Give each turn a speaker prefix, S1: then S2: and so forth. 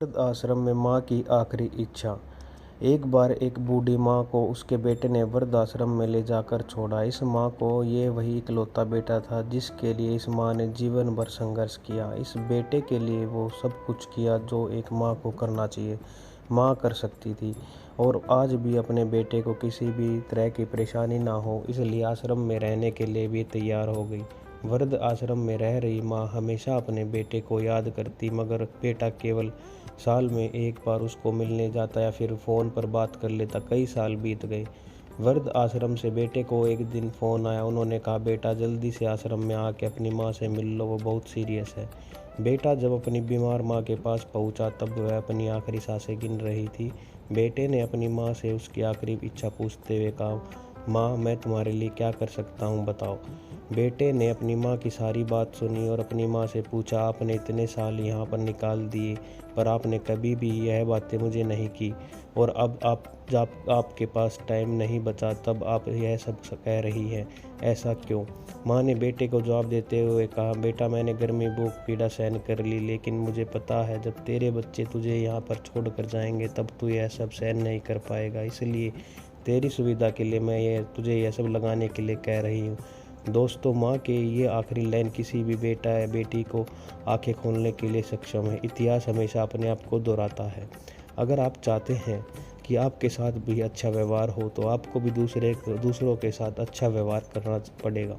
S1: वृद्ध आश्रम में माँ की आखिरी इच्छा। एक बार एक बूढ़ी माँ को उसके बेटे ने वृद्ध आश्रम में ले जाकर छोड़ा। इस माँ को ये वही इकलौता बेटा था जिसके लिए इस माँ ने जीवन भर संघर्ष किया। इस बेटे के लिए वो सब कुछ किया जो एक माँ को करना चाहिए, माँ कर सकती थी। और आज भी अपने बेटे को किसी भी तरह की परेशानी ना हो, इसलिए आश्रम में रहने के लिए भी तैयार हो गई। वृद्ध आश्रम में रह रही माँ हमेशा अपने बेटे को याद करती, मगर बेटा केवल साल में एक बार उसको मिलने जाता या फिर फ़ोन पर बात कर लेता। कई साल बीत गए। वृद्ध आश्रम से बेटे को एक दिन फ़ोन आया। उन्होंने कहा, बेटा जल्दी से आश्रम में आके अपनी माँ से मिल लो, वो बहुत सीरियस है। बेटा जब अपनी बीमार माँ के पास पहुंचा तब वह अपनी आखिरी सांसें गिन रही थी। बेटे ने अपनी माँ से उसकी आखिरी इच्छा पूछते हुए कहा, माँ मैं तुम्हारे लिए क्या कर सकता हूँ, बताओ। बेटे ने अपनी माँ की सारी बात सुनी और अपनी माँ से पूछा, आपने इतने साल यहाँ पर निकाल दिए पर आपने कभी भी यह बातें मुझे नहीं की, और अब जब आपके पास टाइम नहीं बचा तब आप यह सब कह रही हैं, ऐसा क्यों? माँ ने बेटे को जवाब देते हुए कहा, बेटा मैंने गर्मी भूख पीड़ा सहन कर ली, लेकिन मुझे पता है जब तेरे बच्चे तुझे यहाँ पर छोड़ कर जाएंगे तब तू यह सब सहन नहीं कर पाएगा। इसलिए तेरी सुविधा के लिए मैं तुझे यह सब लगाने के लिए कह रही हूँ। दोस्तों, माँ के ये आखिरी लाइन किसी भी बेटा या बेटी को आंखें खोलने के लिए सक्षम है। इतिहास हमेशा अपने आप को दोहराता है। अगर आप चाहते हैं कि आपके साथ भी अच्छा व्यवहार हो तो आपको भी दूसरों के साथ अच्छा व्यवहार करना पड़ेगा।